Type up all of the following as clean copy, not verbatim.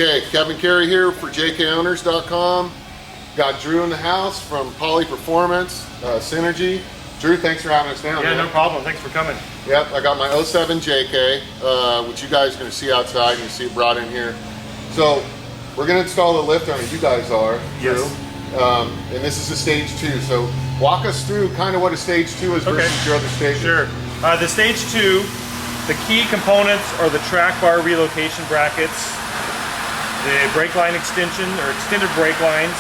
Okay, Kevin Carey here for JKOwners.com. Got Drew in the house from Poly Performance, Synergy. Drew, thanks for having us down. Yeah, man. no problem. Thanks for coming. Yep, I got my 07 JK, which you guys are going to see outside. You can see it brought in here. So we're going to install the lift on it. You guys are, Yes. Drew. And this is a stage 2. So walk us through kind of what a stage 2 is versus your other stages. Sure. The stage 2, the key components are the track bar relocation brackets, the brake line extension or extended brake lines,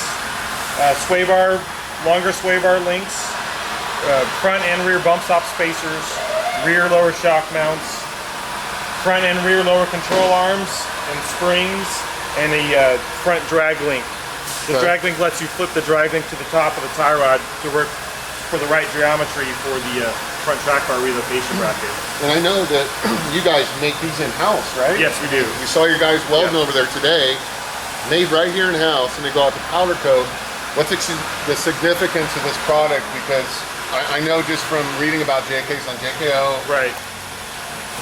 sway bar, longer sway bar links, front and rear bump stop spacers, rear lower shock mounts, front and rear lower control arms and springs, and a front drag link. The drag link lets you flip the drag link to the top of the tie rod to work for the right geometry for the front track bar relocation bracket. And I know that you guys make these in-house, right? Yes, we do. We saw your guys welding over there today, made right here in-house, and they go out to powder coat. What's the significance of this product? Because I know just from reading about JKs on JKO, Right.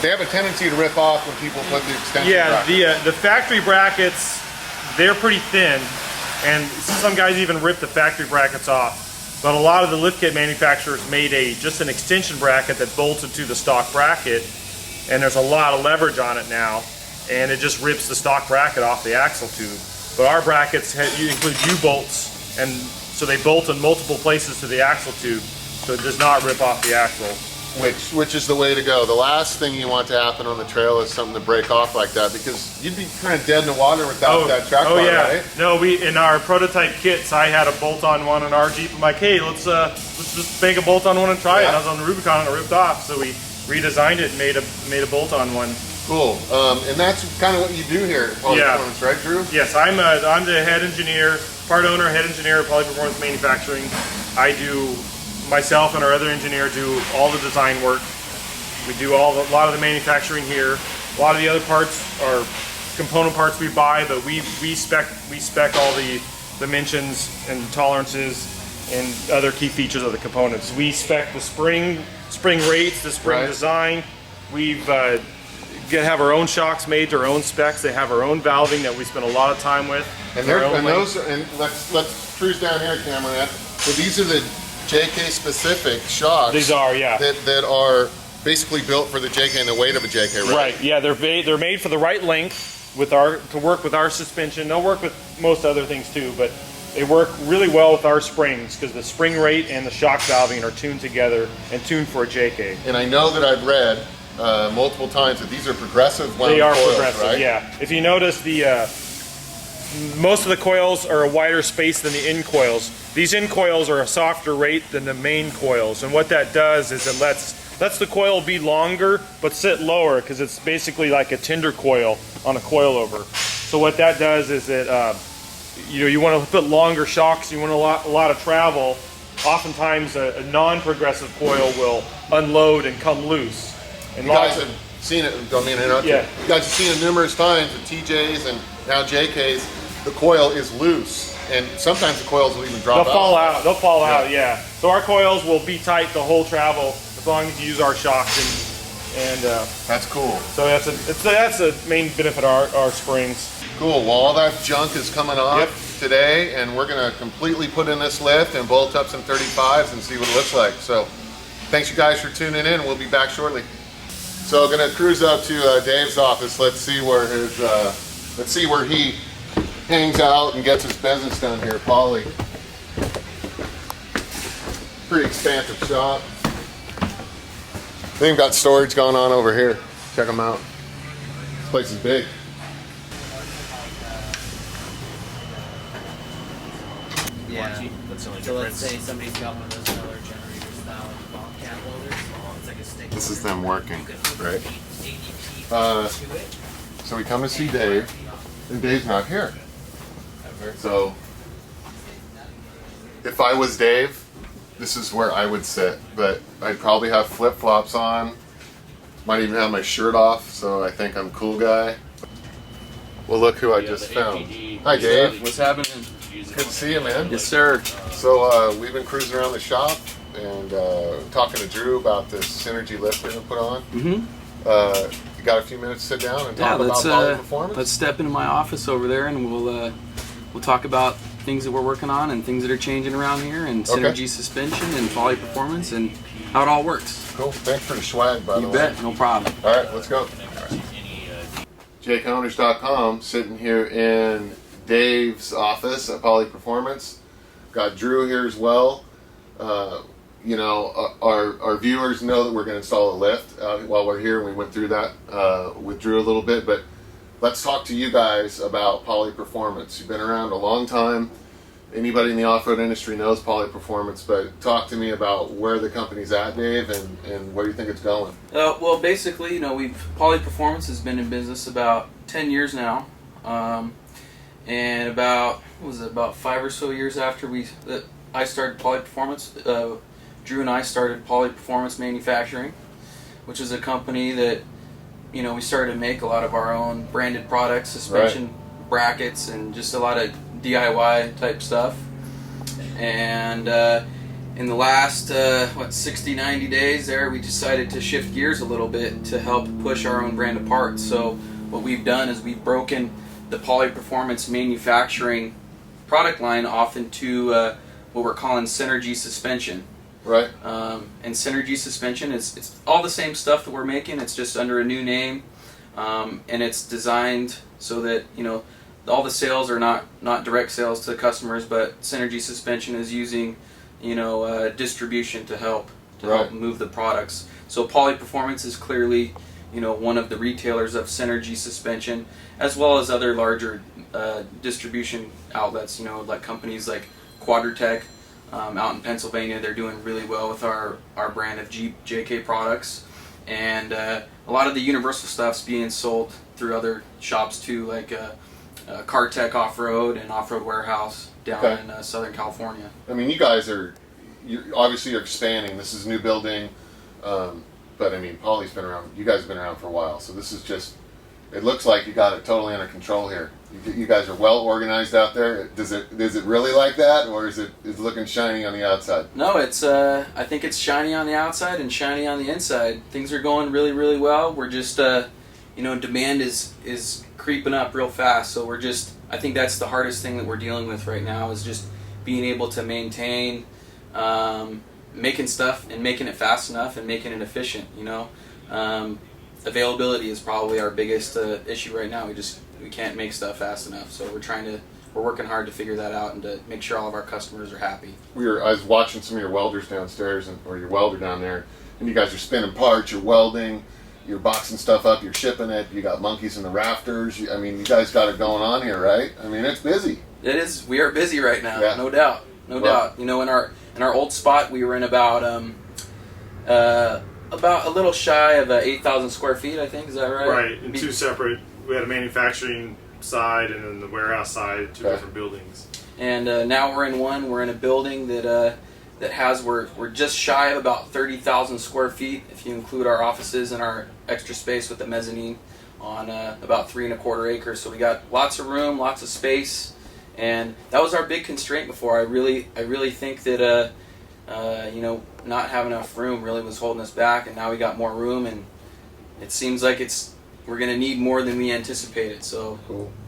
they have a tendency to rip off when people put the extension bracket. The factory brackets, they're pretty thin, and some guys even rip the factory brackets off. But a lot of the lift kit manufacturers made just an extension bracket that bolted to the stock bracket, and there's a lot of leverage on it now, and it just rips the stock bracket off the axle tube. But our brackets include U-bolts, and so they bolt in multiple places to the axle tube, so it does not rip off the axle. Which is the way to go. The last thing you want to happen on the trail is something to break off like that, because you'd be kind of dead in the water without that track bar, right? No, in our prototype kits, I had a bolt-on one on our Jeep. I'm like, hey, let's just make a bolt-on one and try it. And I was on the Rubicon and it ripped off, so we redesigned it and made a bolt-on one. Cool. And that's kind of what you do here at Poly Performance, right, Drew? Yes, I'm the head engineer, part owner, head engineer at Poly Performance Manufacturing. Myself and our other engineer do all the design work. We do a lot of the manufacturing here. A lot of the other parts are component parts we buy, but we spec all the dimensions and tolerances and other key features of the components. We spec the spring rates, the spring design. We've have our own shocks made to our own specs. They have our own valving that we spend a lot of time with. And let's cruise down here, Cameron. So these are the JK specific shocks. These are, yeah. That are basically built for the JK and the weight of a JK, right? Right, yeah, they're made for the right length to work with our suspension. They'll work with most other things too, but they work really well with our springs because the spring rate and the shock valving are tuned together and tuned for a JK. And I know that I've read multiple times that these are progressive wound They are coils, progressive, right? yeah. If you notice, most of the coils are a wider space than the end coils. These end coils are a softer rate than the main coils, and what that does is it lets the coil be longer but sit lower, because it's basically like a tender coil on a coilover. So what that does is that you want to put longer shocks, you want a lot of travel. Oftentimes a non-progressive coil will unload and come loose. And you guys have seen it, don't mean to interrupt you. You guys have seen it numerous times with TJs and now JKs. The coil is loose, and sometimes the coils will even drop out. They'll fall out, yeah. So our coils will be tight the whole travel as long as you use our shocks, and that's cool. So that's a main benefit of our springs. Cool. Well, all that junk is coming off today, and we're going to completely put in this lift and bolt up some 35s and see what it looks like. So thanks you guys for tuning in. We'll be back shortly. So going to cruise up to Dave's office. Let's see where he hangs out and gets his business done here, Poly. Pretty expansive shop. They've got storage going on over here. Check them out. This place is big. Yeah. So let's say somebody's got one of those Miller generator style Bobcat loaders. It's like a stick. This is them working, right? So we come to see Dave, and Dave's not here. So if I was Dave, this is where I would sit, but I'd probably have flip-flops on, might even have my shirt off, so I think I'm a cool guy. Well, look who I just found. Hi, Dave. What's happening? Good to see you, man. Yes, sir. So we've been cruising around the shop and talking to Drew about this Synergy lift we're gonna put on. You got a few minutes to sit down and Yeah, talk about Poly Performance? let's step into my office over there, and we'll talk about things that we're working on and things that are changing around here, and Synergy suspension and Poly Performance and how it all works. Cool. Thanks for the swag, by the way. You bet. No problem. All right, let's go. JKOwners.com, sitting here in Dave's office at Poly Performance. Got Drew here as well. You know, our viewers know that we're going to install a lift while we're here, and we went through that with Drew a little bit, but let's talk to you guys about Poly Performance. You've been around a long time. Anybody in the off-road industry knows Poly Performance, but talk to me about where the company's at, Dave, and where you think it's going. Well, basically, you know, Poly Performance has been in business about 10 years now, and about 5 or so years after I started Poly Performance, Drew and I started Poly Performance Manufacturing, which is a company that, you know, we started to make a lot of our own branded products, suspension brackets, and just a lot of DIY type stuff. And in the last 60-90 days there, we decided to shift gears a little bit to help push our own brand of parts. So what we've done is we've broken the Poly Performance Manufacturing product line off into what we're calling Synergy Suspension. Right. And Synergy Suspension it's all the same stuff that we're making. It's just under a new name, and it's designed so that, you know, all the sales are not direct sales to the customers, but Synergy Suspension is using, you know, distribution to help move the products. So Poly Performance is clearly, you know, one of the retailers of Synergy Suspension, as well as other larger distribution outlets. You know, like companies like Quadratech. Out in Pennsylvania, they're doing really well with our brand of JK products, and a lot of the universal stuff's being sold through other shops too, like CarTech Off-Road and Off-Road Warehouse down in Southern California. I mean, you guys obviously you're expanding. This is a new building, but I mean, Poly's been around. You guys have been around for a while, so this is just. It looks like you got it totally under control here. You guys are well organized out there. Is it really like that, or is it looking shiny on the outside? No, it's I think it's shiny on the outside and shiny on the inside. Things are going really, really well. We're just you know, demand is creeping up real fast. So I think that's the hardest thing that we're dealing with right now, is just being able to maintain making stuff and making it fast enough and making it efficient. You know. Availability is probably our biggest issue right now. We can't make stuff fast enough, so we're working hard to figure that out and to make sure all of our customers are happy. I was watching some of your welders downstairs, or your welder down there, and you guys are spinning parts, you're welding, you're boxing stuff up, you're shipping it, you got monkeys in the rafters. I mean, you guys got it going on here, right? I mean, it's busy. It is. We are busy right now, no doubt, no doubt. You know, in our old spot, we were in about a little shy of 8,000 square feet, I think. Is that right? Right, in two separate. We had a manufacturing side and then the warehouse side, two different buildings. And now we're in one. We're in a building that has we're just shy of about 30,000 square feet if you include our offices and our extra space with the mezzanine on about 3¼ acres. So we got lots of room, lots of space, and that was our big constraint before. I really think that you know, not having enough room really was holding us back, and now we got more room, and it seems like we're going to need more than we anticipated. So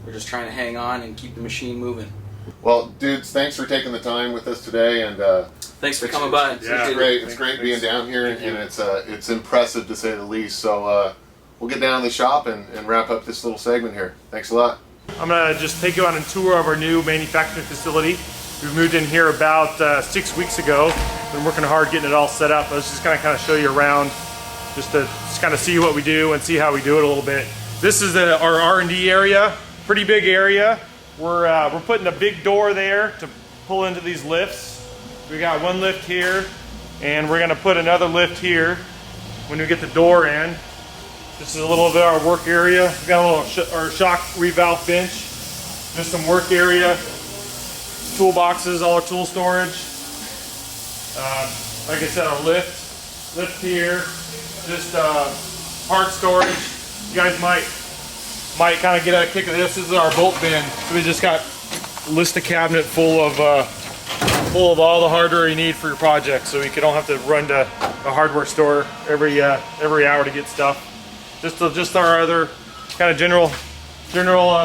we're just trying to hang on and keep the machine moving. Well, dudes, thanks for taking the time with us today, and thanks for coming by. It's great. It's great being down here, and it's impressive to say the least. So we'll get down to the shop and wrap up this little segment here. Thanks a lot. I'm going to just take you on a tour of our new manufacturing facility. We moved in here about 6 weeks ago. Been working hard getting it all set up. I was just going to kind of show you around, just to kind of see what we do and see how we do it a little bit. This is our R&D area, pretty big area. We're putting a big door there to pull into these lifts. We got one lift here, and we're going to put another lift here when we get the door in. This is a little bit of our work area. We got a little our shock revalve bench, just some work area. Toolboxes, all our tool storage. Like I said, our lift here, just part storage. You guys might kind of get a kick of this. This is our bolt bin. So we just got a list of cabinet full of all the hardware you need for your project, so you don't have to run to a hardware store every hour to get stuff. Just our other kind of general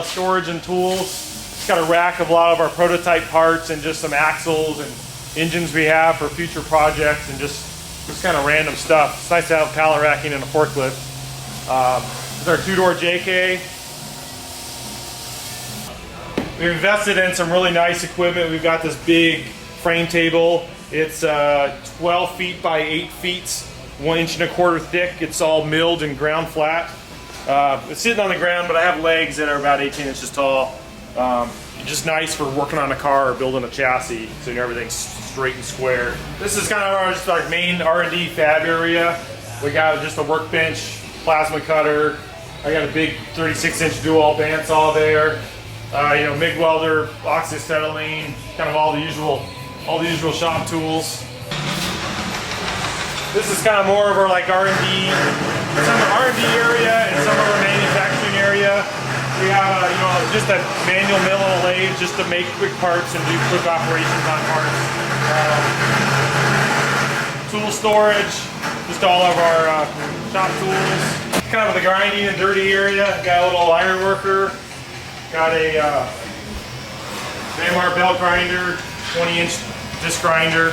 storage and tools. It's got a rack of a lot of our prototype parts and just some axles and engines we have for future projects and just kind of random stuff. It's nice to have pallet racking and a forklift. It's our two-door JK. We've invested in some really nice equipment. We've got this big frame table. It's 12 feet by 8 feet, 1 1/4 inches thick. It's all milled and ground flat. It's sitting on the ground, but I have legs that are about 18 inches tall. Just nice for working on a car or building a chassis, so everything's straight and square. This is kind of our main R&D fab area. We got just a workbench, plasma cutter. I got a big 36-inch dual bandsaw there. MIG welder, oxyacetylene, kind of all the usual shop tools. This is kind of more of our like R&D, some R&D area and some of our manufacturing area. We have just a manual mill and a lathe just to make quick parts and do quick operations on parts. Tool storage, just all of our shop tools. Kind of the grinding and dirty area. Got a little iron worker. Got a Vanmar belt grinder, 20-inch disc grinder.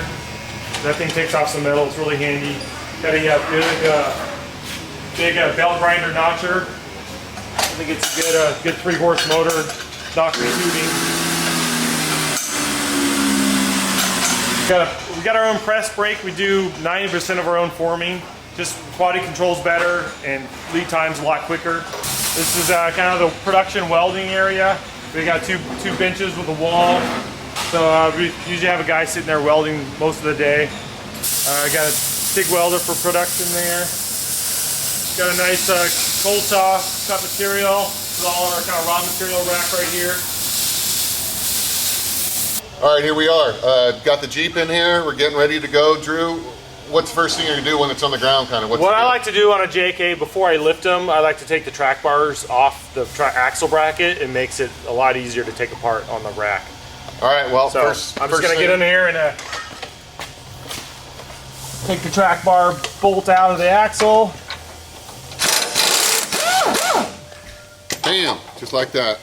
That thing takes off some metal. It's really handy. Got a big belt grinder notcher. I think it's a good 3-horse motor, notcher tubing. We got our own press brake. We do 90% of our own forming. Just quality control's better and lead time's a lot quicker. This is kind of the production welding area. We got two benches with a wall. So we usually have a guy sitting there welding most of the day. Got a TIG welder for production there. Got a nice cold saw cut material with all our kind of raw material rack right here. All right, here we are. Got the Jeep in here. We're getting ready to go. Drew, what's the first thing you're gonna do when it's on the ground, kind of? What I like to do on a JK before I lift them, I like to take the track bars off the axle bracket. It makes it a lot easier to take apart on the rack. All right, well, so I'm just gonna get in here and take the track bar bolt out of the axle. Bam, just like that.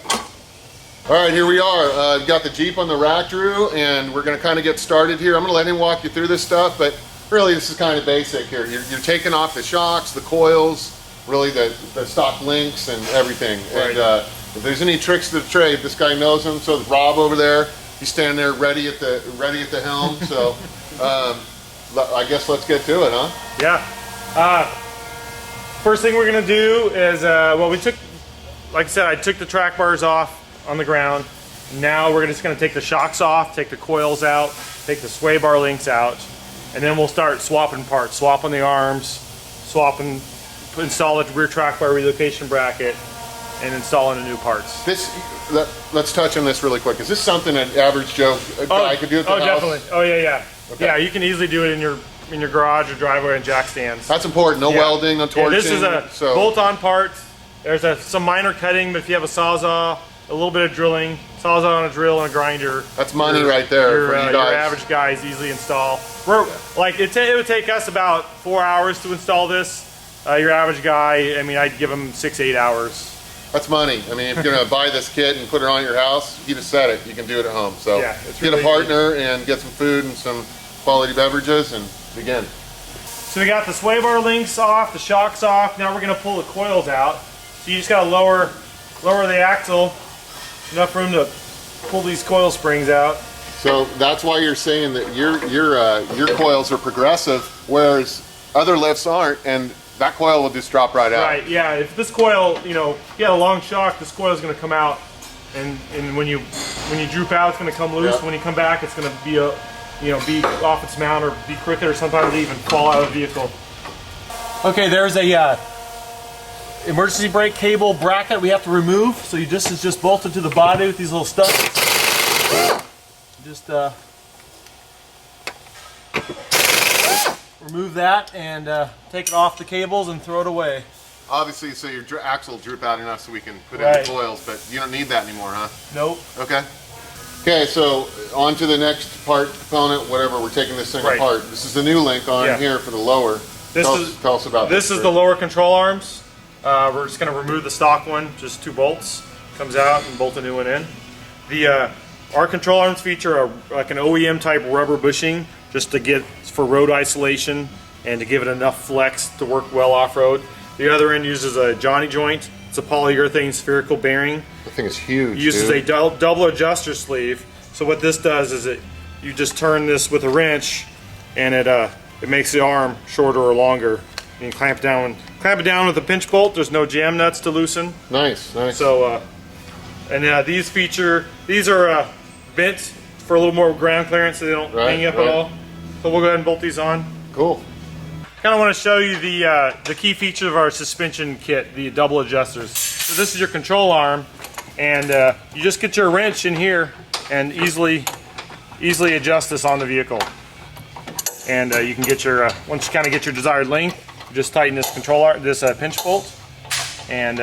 All right, here we are. We've got the Jeep on the rack, Drew, and we're gonna kind of get started here. I'm gonna let him walk you through this stuff, but really this is kind of basic here. You're taking off the shocks, the coils, really the stock links and everything. Right. And if there's any tricks to the trade, this guy knows them. So Rob over there, he's standing there ready at the helm. So I guess let's get to it, huh? Yeah. First thing we're gonna do is, well, like I said, I took the track bars off on the ground. Now we're just gonna take the shocks off, take the coils out, take the sway bar links out, and then we'll start swapping parts, swapping the arms, install the rear track bar relocation bracket, and installing the new parts. Let's touch on this really quick. Is this something an average Joe guy could do at the house? Oh, definitely. Oh, yeah. Okay. Yeah, you can easily do it in your garage or driveway and jack stands. That's important. No welding, no torching. This is a bolt-on part. There's some minor cutting, but if you have a Sawzall, a little bit of drilling, Sawzall and a drill and a grinder. That's money right there for you guys. Your average guy is easily install. It would take us about 4 hours to install this. Your average guy, I mean, I'd give him 6-8 hours. That's money. I mean, if you're gonna buy this kit and put it on your house, you just said it. You can do it at home. So get a partner and get some food and some quality beverages and begin. So we got the sway bar links off, the shocks off. Now we're gonna pull the coils out. So you just gotta lower the axle, enough room to pull these coil springs out. So that's why you're saying that your coils are progressive, whereas other lifts aren't, and that coil will just drop right out. Right, yeah. If this coil, if you had a long shock, this coil is going to come out, and when you droop out, it's going to come loose. Yep. When you come back, it's going to be be off its mount or be crooked, or sometimes even fall out of the vehicle. Okay, there's a emergency brake cable bracket we have to remove. So this is just bolted to the body with these little studs. Just remove that and take it off the cables and throw it away. Obviously, so your axle will droop out enough so we can put in the coils, but you don't need that anymore, huh? Nope. Okay. Okay, so on to the next part, component, whatever, we're taking this thing apart. This is the new link on here for the lower. Tell us about this. This is the lower control arms. We're just going to remove the stock one, just 2 bolts. Comes out and bolt a new one in. Our control arms feature like an OEM type rubber bushing, just to get for road isolation and to give it enough flex to work well off-road. The other end uses a Johnny joint. It's a polyurethane spherical bearing. The thing is huge. It uses a double adjuster sleeve. So what this does is you just turn this with a wrench, and it makes the arm shorter or longer. You can clamp it down with a pinch bolt. There's no jam nuts to loosen. Nice, nice. So, these are bent for a little more ground clearance, so they don't hang up at all. So we'll go ahead and bolt these on. Cool. Kind of want to show you the key feature of our suspension kit, the double adjusters. So this is your control arm, and you just get your wrench in here and easily adjust this on the vehicle. And you can get your once you kind of get your desired length, you just tighten this pinch bolt, and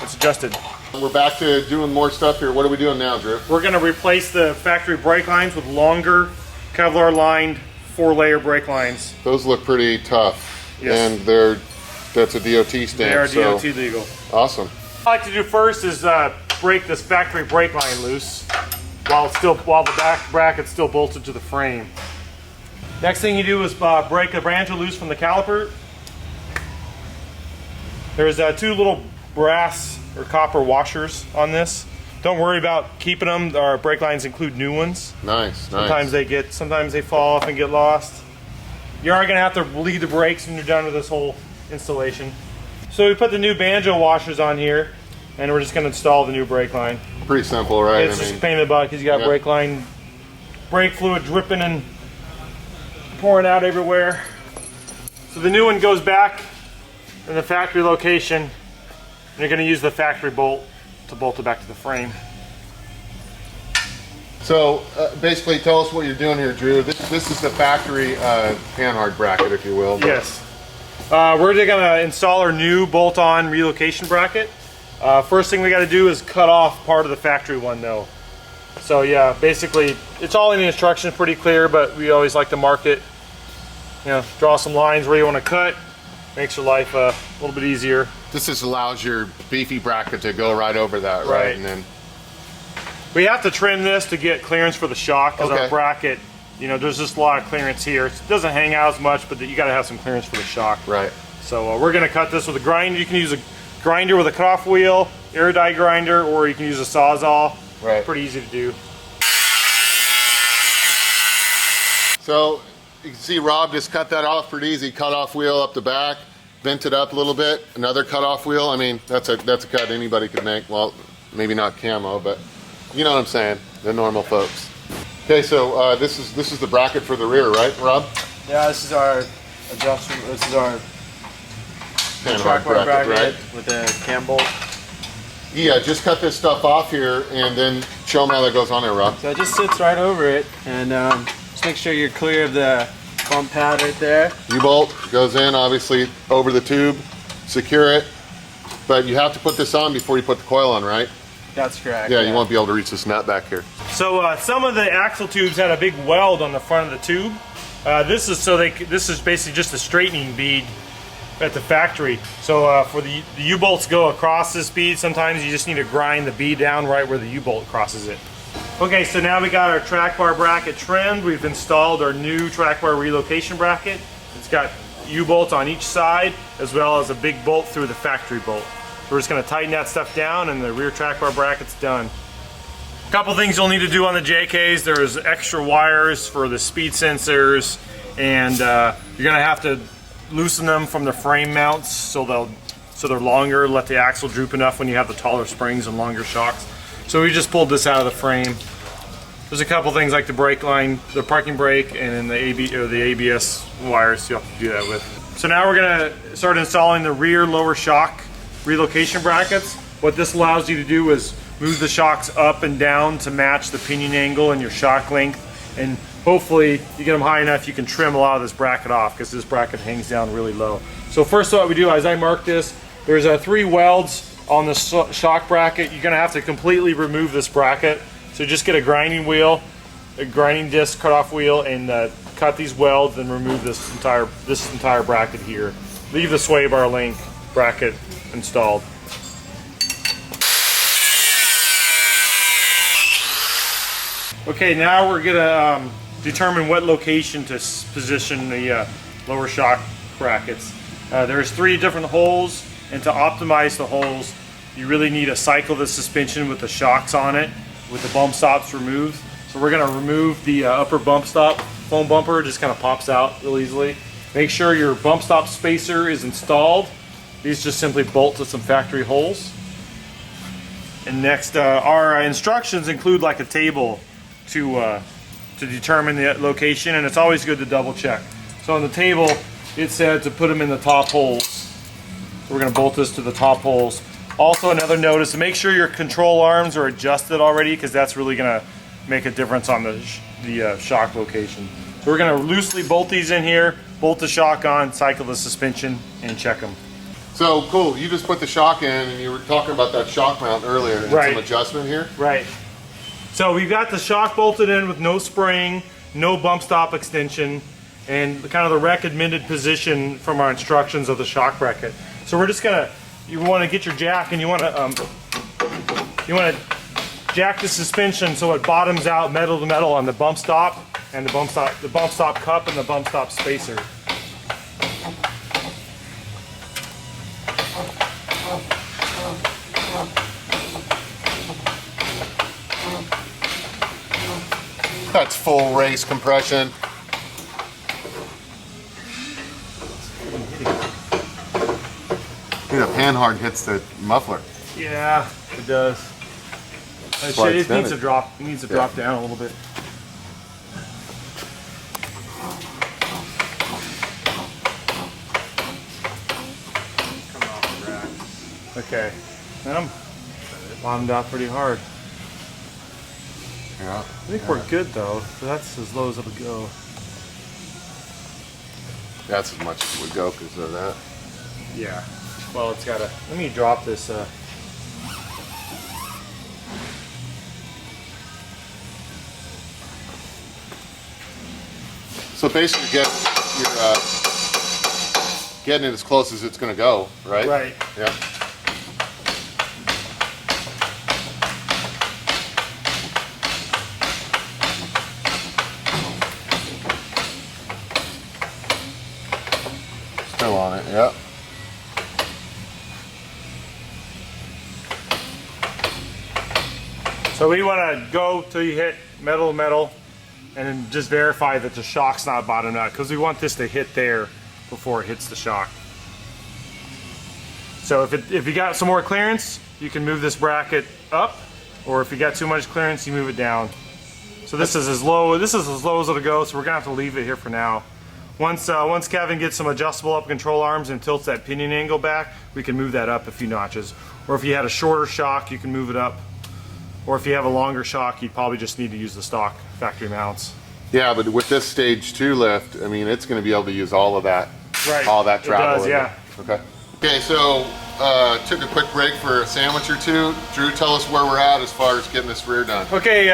it's adjusted. We're back to doing more stuff here. What are we doing now, Drew? We're going to replace the factory brake lines with longer Kevlar lined 4-layer brake lines. Those look pretty tough. Yes. And that's a DOT stamp. They are DOT legal. Awesome. What I like to do first is break this factory brake line loose while the back bracket's still bolted to the frame. Next thing you do is break the branch loose from the caliper. There's 2 little brass or copper washers on this. Don't worry about keeping them. Our brake lines include new ones. Nice, nice. Sometimes they fall off and get lost. You are gonna have to bleed the brakes when you're done with this whole installation. So we put the new banjo washers on here, and we're just gonna install the new brake line. Pretty simple, right? It's just a pain in the butt because you got brake fluid dripping and pouring out everywhere. So the new one goes back in the factory location, and you're going to use the factory bolt to bolt it back to the frame. So basically, tell us what you're doing here, Drew. This is the factory panhard bracket, if you will. Yes. We're going to install our new bolt-on relocation bracket. First thing we got to do is cut off part of the factory one, though. So yeah, basically, it's all in the instructions, pretty clear, but we always like to mark it. You know, draw some lines where you want to cut. Makes your life a little bit easier. This just allows your beefy bracket to go right over that, right? And then we have to trim this to get clearance for the shock, because our bracket, you know, there's just a lot of clearance here. It doesn't hang out as much, but you got to have some clearance for the shock. Right. So we're going to cut this with a grinder. You can use a grinder with a cutoff wheel, air die grinder, or you can use a Sawzall. Right. Pretty easy to do. So you can see Rob just cut that off pretty easy. Cutoff wheel up the back, bent it up a little bit. Another cutoff wheel. I mean, that's a cut anybody could make. Well, maybe not camo, but you know what I'm saying. The normal folks. Okay, so this is the bracket for the rear, right, Rob? Yeah, this is our adjustment. This is our Panhard bracket, right? With the cam bolt. Yeah, just cut this stuff off here and then show them how that goes on there, Rob. So it just sits right over it, and just make sure you're clear of the bump pad right there. U-bolt goes in, obviously, over the tube, secure it, but you have to put this on before you put the coil on, right? That's correct. Yeah, you won't be able to reach this nut back here. So some of the axle tubes had a big weld on the front of the tube. This is basically just a straightening bead at the factory. So for the U-bolts go across this bead, sometimes you just need to grind the bead down right where the U-bolt crosses it. Okay, so now we got our track bar bracket trimmed. We've installed our new track bar relocation bracket. It's got U-bolts on each side, as well as a big bolt through the factory bolt. So we're just gonna tighten that stuff down, and the rear track bar bracket's done. A couple things you'll need to do on the JKs. There's extra wires for the speed sensors, and you're gonna have to loosen them from the frame mounts so they're longer, let the axle droop enough when you have the taller springs and longer shocks. So we just pulled this out of the frame. There's a couple things like the brake line, the parking brake, and then the ABS wires you have to do that with. So now we're gonna start installing the rear lower shock relocation brackets. What this allows you to do is move the shocks up and down to match the pinion angle and your shock length, and hopefully you get them high enough you can trim a lot of this bracket off, because this bracket hangs down really low. So first what we do, as I mark this, there's 3 welds on the shock bracket. You're gonna have to completely remove this bracket. So just get a grinding wheel, a grinding disc cutoff wheel, and cut these welds and remove this entire bracket here. Leave the sway bar link bracket installed. Okay, now we're gonna determine what location to position the lower shock brackets. There's 3 different holes, and to optimize the holes, you really need to cycle the suspension with the shocks on it, with the bump stops removed. So we're gonna remove the upper bump stop. Foam bumper just kind of pops out real easily. Make sure your bump stop spacer is installed. These just simply bolt to some factory holes. And next, our instructions include like a table to determine the location, and it's always good to double check. So on the table, it said to put them in the top holes. So we're going to bolt this to the top holes. Also, another note is to make sure your control arms are adjusted already, because that's really going to make a difference on the shock location. So we're going to loosely bolt these in here, bolt the shock on, cycle the suspension, and check them. So cool, you just put the shock in, and you were talking about that shock mount earlier, and Right. some adjustment here. Right. So we've got the shock bolted in with no spring, no bump stop extension, and kind of the recommended position from our instructions of the shock bracket. So we're just gonna, you want to get your jack, and you want to jack the suspension so it bottoms out metal to metal on the bump stop and the bump stop cup and the bump stop spacer. That's full race compression. Dude, a panhard hits the muffler. Yeah, it does. why It it's needs to dented. drop. It needs to drop down a little bit. Coming off the rack. Okay, I'm bottomed out pretty hard. Yeah. I think we're good though. That's as low as it'll go. That's as much as it would go because of that. Yeah. Well, it's gotta. Let me drop this. So basically, you're getting it as close as it's going to go, right? Right. Yeah. Still on it, yeah. So we want to go till you hit metal to metal, and then just verify that the shock's not bottomed out, because we want this to hit there before it hits the shock. So if you got some more clearance, you can move this bracket up, or if you got too much clearance, you move it down. So this is as low as it'll go. So we're gonna have to leave it here for now. Once Kevin gets some adjustable up control arms and tilts that pinion angle back, we can move that up a few notches. Or if you had a shorter shock, you can move it up. Or if you have a longer shock, you'd probably just need to use the stock factory mounts. Yeah, but with this stage 2 lift, I mean, it's going to be able to use all of that. Right. All that It travel. does, yeah. Okay. Okay, so took a quick break for a sandwich or two. Drew, tell us where we're at as far as getting this rear done. Okay,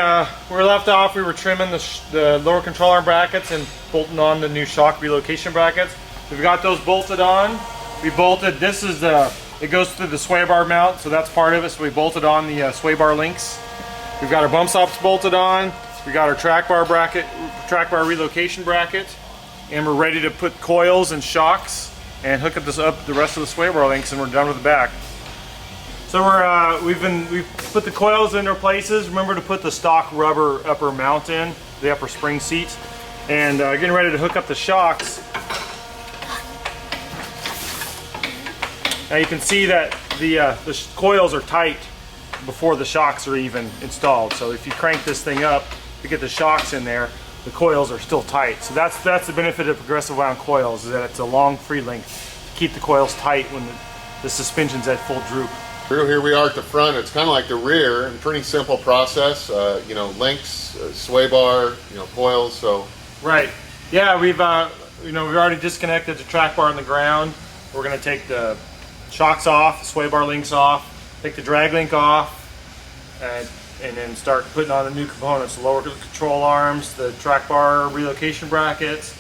we left off. We were trimming the lower control arm brackets and bolting on the new shock relocation brackets. We've got those bolted on. We bolted. This is it goes through the sway bar mount, so that's part of it. So we bolted on the sway bar links. We've got our bump stops bolted on. We got our track bar relocation bracket, and we're ready to put coils and shocks and hook up the rest of the sway bar links, and we're done with the back. So we've put the coils in their places. Remember to put the stock rubber upper mount in, the upper spring seat, and getting ready to hook up the shocks. Now you can see that the coils are tight before the shocks are even installed. So if you crank this thing up to get the shocks in there, the coils are still tight. So that's the benefit of progressive wound coils, is that it's a long free length to keep the coils tight when the suspension's at full droop. Drew, here we are at the front. It's kind of like the rear, and pretty simple process. You know, links, sway bar, you know, coils. So right. Yeah, we've already disconnected the track bar on the ground. We're going to take the shocks off, the sway bar links off, take the drag link off, and then start putting on the new components: the lower control arms, the track bar relocation brackets,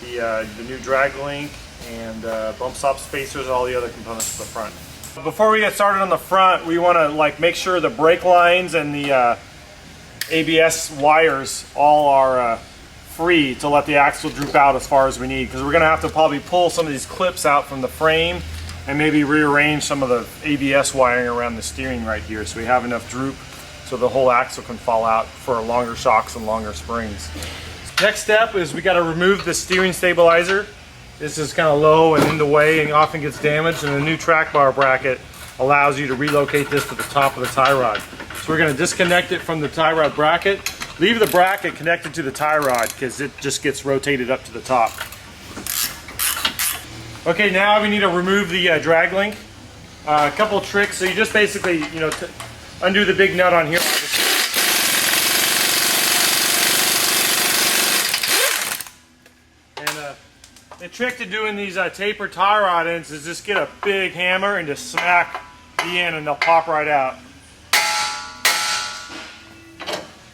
the new drag link, and bump stop spacers and all the other components of the front. Before we get started on the front, we want to make sure the brake lines and the ABS wires all are free to let the axle droop out as far as we need, because we're going to have to probably pull some of these clips out from the frame and maybe rearrange some of the ABS wiring around the steering right here so we have enough droop so the whole axle can fall out for longer shocks and longer springs. Next step is we got to remove the steering stabilizer. This is kind of low and in the way and often gets damaged, and the new track bar bracket allows you to relocate this to the top of the tie rod. So we're going to disconnect it from the tie rod bracket, leave the bracket connected to the tie rod because it just gets rotated up to the top. Okay, now we need to remove the drag link. A couple of tricks. So you just basically, undo the big nut on here. The trick to doing these tapered tie rod ends is just get a big hammer and just smack the end and they'll pop right out.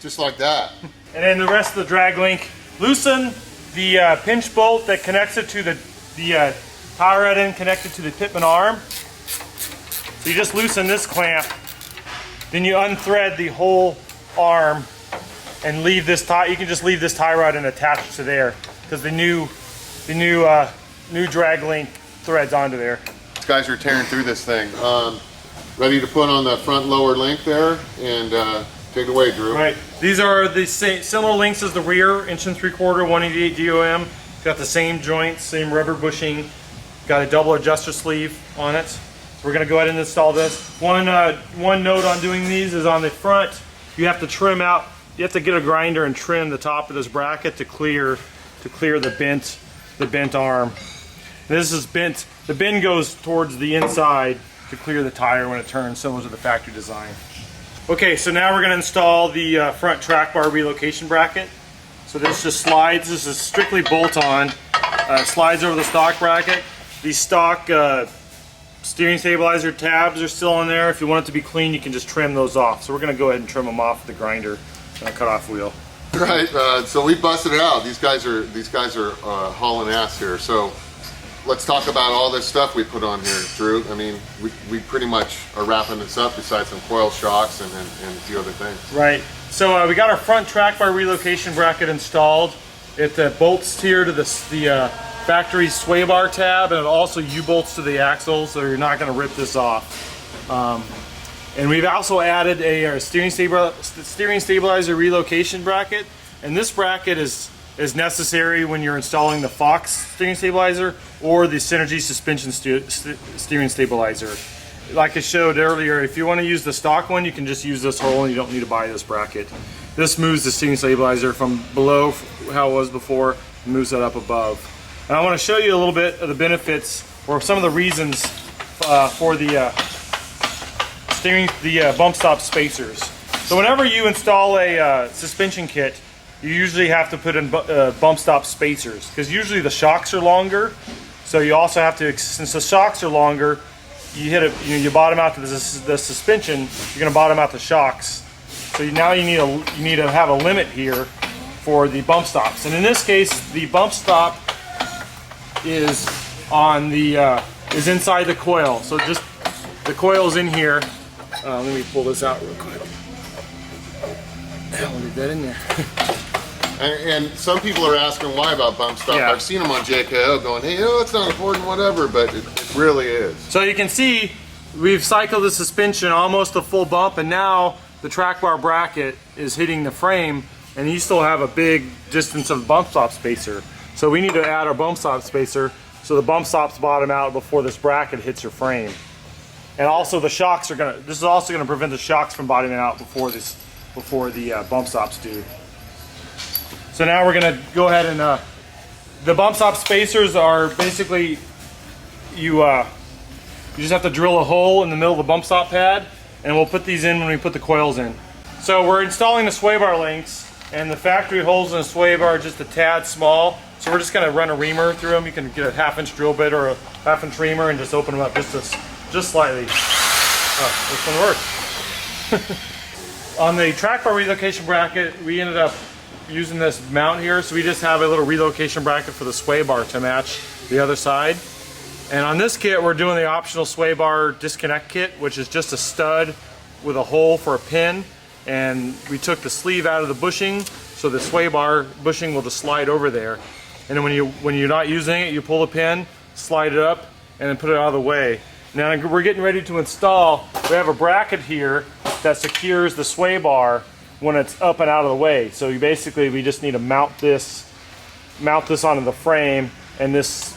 Just like that. And then the rest of the drag link, loosen the pinch bolt that connects it to the tie rod end connected to the pitman arm. So you just loosen this clamp, then you unthread the whole arm and leave this tie. You can just leave this tie rod and attach it to there because the new drag link threads onto there. These guys are tearing through this thing. Ready to put on the front lower link there and take it away, Drew. Right. These are the same, similar links as the rear, 1 3/4, 188 DOM. Got the same joints, same rubber bushing. Got a double adjuster sleeve on it. So we're going to go ahead and install this. One note on doing these is on the front, you have to trim out. You have to get a grinder and trim the top of this bracket to clear the bent arm. And this is bent. The bend goes towards the inside to clear the tire when it turns, similar to the factory design. Okay, so now we're going to install the front track bar relocation bracket. So this just slides. This is strictly bolt-on. Slides over the stock bracket. These stock steering stabilizer tabs are still in there. If you want it to be clean, you can just trim those off. So we're going to go ahead and trim them off with the grinder and a cut-off wheel. Right, so we busted it out. These guys are hauling ass here. So let's talk about all this stuff we put on here, Drew. I mean, we pretty much are wrapping this up besides some coil shocks and a few other things. Right. So we got our front track bar relocation bracket installed. It bolts here to the factory sway bar tab, and it also U-bolts to the axle, so you're not going to rip this off. And we've also added a steering stabilizer relocation bracket, and this bracket is necessary when you're installing the Fox steering stabilizer or the Synergy suspension steering stabilizer. Like I showed earlier, if you want to use the stock one, you can just use this hole and you don't need to buy this bracket. This moves the steering stabilizer from below how it was before and moves it up above. And I want to show you a little bit of the benefits or some of the reasons for the bump stop spacers. So whenever you install a suspension kit, you usually have to put in bump stop spacers because usually the shocks are longer. So you also have to, since the shocks are longer, you bottom out to the suspension, you're going to bottom out the shocks. So now you need to have a limit here for the bump stops. And in this case, the bump stop is on is inside the coil. So just the coil's in here. Let me pull this out real quick. I'll leave that in there. And some people are asking why about bump stop. Yeah. I've seen them on JKO going, hey, it's not important, whatever, but it really is. So you can see we've cycled the suspension almost a full bump, and now the track bar bracket is hitting the frame, and you still have a big distance of bump stop spacer. So we need to add our bump stop spacer so the bump stops bottom out before this bracket hits your frame. And also the shocks are this is also gonna prevent the shocks from bottoming out before the bump stops do. So now we're gonna go ahead and the bump stop spacers are basically you just have to drill a hole in the middle of the bump stop pad, and we'll put these in when we put the coils in. So we're installing the sway bar links, and the factory holes in the sway bar are just a tad small. So we're just gonna run a reamer through them. You can get a 1/2-inch drill bit or a 1/2-inch reamer and just open them up just slightly. Oh, this one works. On the track bar relocation bracket, we ended up using this mount here, so we just have a little relocation bracket for the sway bar to match the other side. And on this kit, we're doing the optional sway bar disconnect kit, which is just a stud with a hole for a pin. And we took the sleeve out of the bushing, so the sway bar bushing will just slide over there. And then when you're not using it, you pull the pin, slide it up, and then put it out of the way. Now we're getting ready to install. We have a bracket here that secures the sway bar when it's up and out of the way. So we just need to mount this onto the frame, and this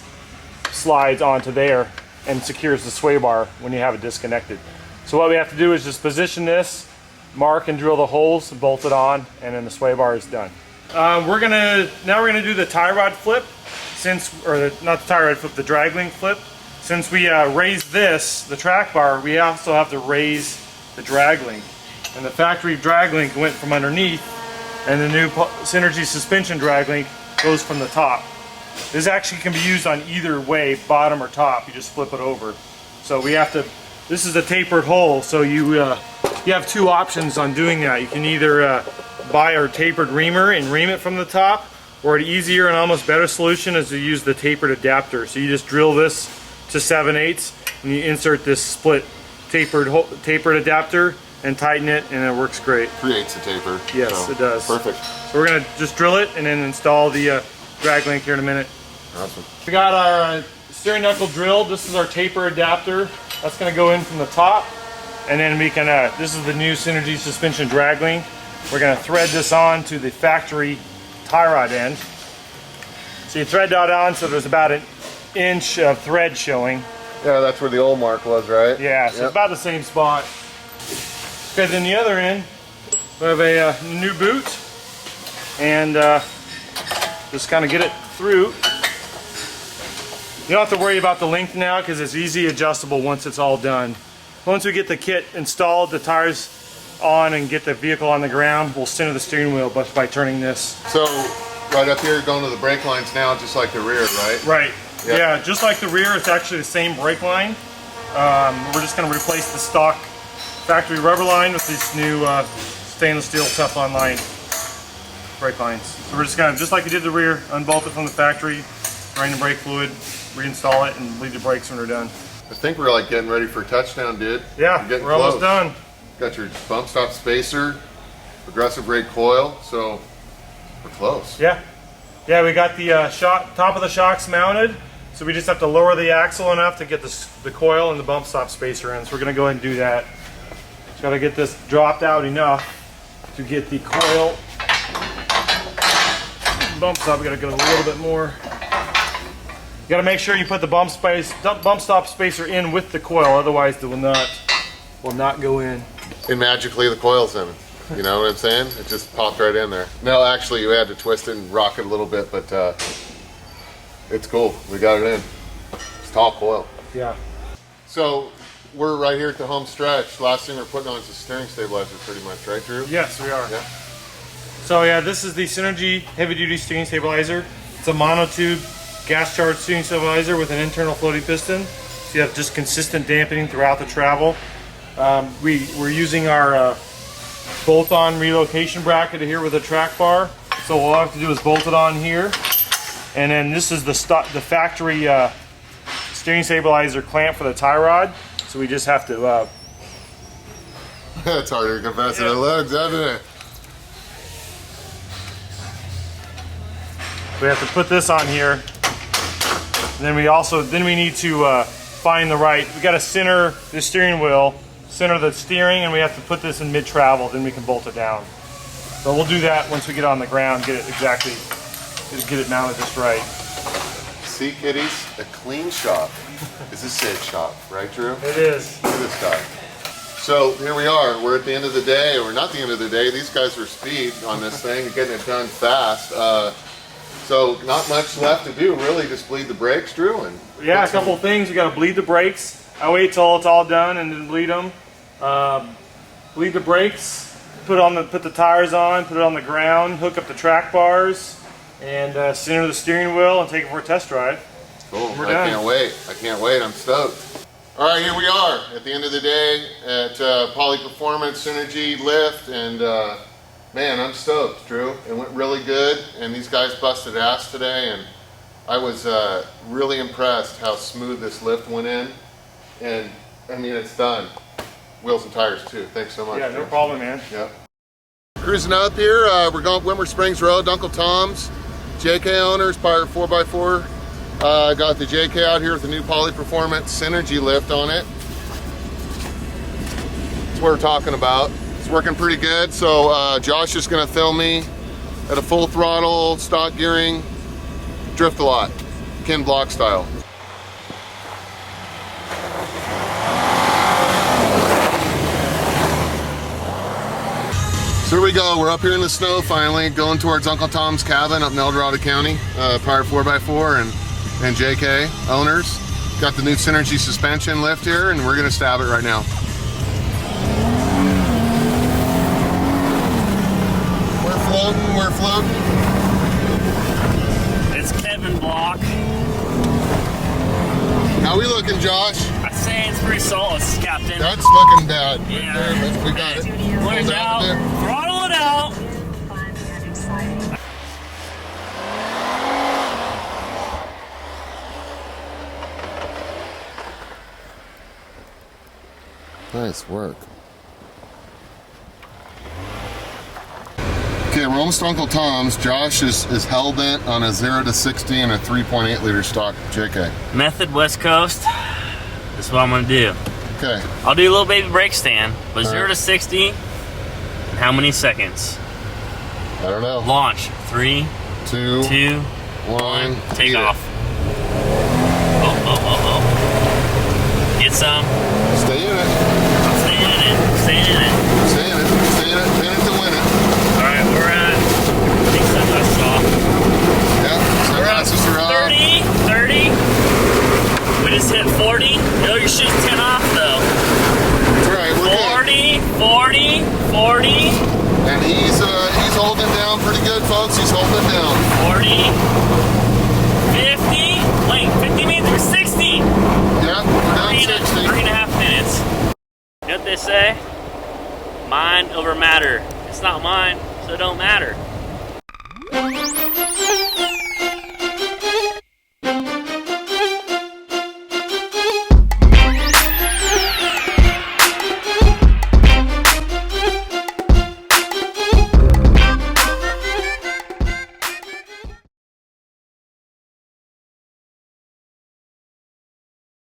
slides onto there and secures the sway bar when you have it disconnected. So what we have to do is just position this, mark and drill the holes, bolt it on, and then the sway bar is done. Now we're gonna do the tie rod flip, not the tie rod flip, the drag link flip. Since we raised the track bar, we also have to raise the drag link. And the factory drag link went from underneath, and the new Synergy suspension drag link goes from the top. This actually can be used on either way, bottom or top. You just flip it over. So this is a tapered hole, so you have two options on doing that. You can either buy our tapered reamer and ream it from the top, or an easier and almost better solution is to use the tapered adapter. So you just drill this to 7/8 and you insert this split tapered adapter and tighten it, and it works great. Creates a taper. Yes, so it does. Perfect. So we're gonna just drill it and then install the drag link here in a minute. Awesome. We got our steering knuckle drilled. This is our taper adapter. That's gonna go in from the top, and then we can, this is the new Synergy suspension drag link. We're gonna thread this on to the factory tie rod end. So you thread that on so there's about an inch of thread showing. Yeah, that's where the old mark was, right? Yeah, so it's about the same spot. Okay, then the other end, we have a new boot, and just kind of get it through. You don't have to worry about the length now because it's easy adjustable once it's all done. Once we get the kit installed, the tires on, and get the vehicle on the ground, we'll center the steering wheel by turning this. So right up here, going to the brake lines now, just like the rear, right? Right. Yep. Yeah, just like the rear, it's actually the same brake line. We're just going to replace the stock factory rubber line with these new stainless steel Teflon line brake lines. So we're just going to, just like we did the rear, unbolt it from the factory, drain the brake fluid, reinstall it, and leave the brakes when we're done. I think we're like getting ready for a touchdown, dude. Yeah, we're almost done. Got your bump stop spacer, progressive brake coil, so we're close. Yeah. Yeah, we got the top of the shocks mounted, so we just have to lower the axle enough to get the coil and the bump stop spacer in. So we're going to go ahead and do that. Just got to get this dropped out enough to get the coil bump stop. We got to get a little bit more. You got to make sure you put the bump stop spacer in with the coil, otherwise it will not go in. And magically the coil's in. You know what I'm saying? It just popped right in there. No, actually you had to twist it and rock it a little bit, but it's cool. We got it in. It's tall coil. Yeah. So we're right here at the home stretch. Last thing we're putting on is the steering stabilizer pretty much, right Drew? Yes, we are. Yeah. So yeah, this is the Synergy heavy duty steering stabilizer. It's a monotube gas charged steering stabilizer with an internal floating piston. So you have just consistent dampening throughout the travel. We're using our bolt-on relocation bracket here with a track bar. So all I have to do is bolt it on here. And then this is the factory steering stabilizer clamp for the tie rod. So we just have to... It's harder to compress than it looks, isn't it? We have to put this on here. And then we need to find the right, we got to center the steering wheel, center the steering, and we have to put this in mid-travel, then we can bolt it down. So we'll do that once we get on the ground, get it mounted just right. See, kiddies, a clean shop is a safe shop, right Drew? It is. Look at this guy. So here we are, we're at the end of the day, or not the end of the day, these guys are speed on this thing, getting it done fast. So not much left to do, really, just bleed the brakes, Drew. And yeah, a couple of things. You got to bleed the brakes. I wait till it's all done and then bleed them. Bleed the brakes, put the tires on, put it on the ground, hook up the track bars, and center the steering wheel and take it for a test drive. Cool. We're done. I can't wait. I'm stoked. All right, here we are at the end of the day at Poly Performance Synergy Lift, and Man, I'm stoked, Drew. It went really good, and these guys busted ass today, and I was really impressed how smooth this lift went in. And I mean, it's done. Wheels and tires too. Thanks so much. Yeah, no problem, man. Yep. Cruising up here, we're going Wimmer Springs Road, Uncle Tom's. JK owners, Pirate 4x4. Got the JK out here with the new Poly Performance Synergy lift on it. That's what we're talking about. It's working pretty good. So Josh is gonna film me at a full throttle, stock gearing, drift a lot, Ken Block style. So here we go, we're up here in the snow finally, going towards Uncle Tom's cabin up in El Dorado County. Pirate 4x4 and JK owners. Got the new Synergy suspension lift here, and we're gonna stab it right now. We're floating. It's Kevin Block. How we looking, Josh? I say it's pretty solid, Captain. That's looking bad. Yeah. Right there, but we got it. Put it out. Throttle it out. Nice work. Okay, we're almost to Uncle Tom's. Josh is hell-bent on a 0 to 60 and a 3.8 liter stock JK. Method West Coast. That's what I'm gonna do. Okay. I'll do a little baby brake stand, but All 0 right. to 60 in how many seconds? I don't know. Launch. 3, 2, 2, 1. take Eat off. Oh. Get some. it. Stay in it. I'm staying in it. Staying in it. Stay in it. Stay in it. Pin it to win it. Alright, we're at, I think sunglasses off. Yeah. Sunglasses are off. 30. We just hit 40. No, you're shooting 10 off though. That's right. We're good. 40. And he's holding it down pretty good, folks. He's holding it down. 40. 50. Wait, 50 means we're 60. Yeah. We're down 60. 3.5 minutes. You know what they say? Mind over matter. It's not mine, so it don't matter.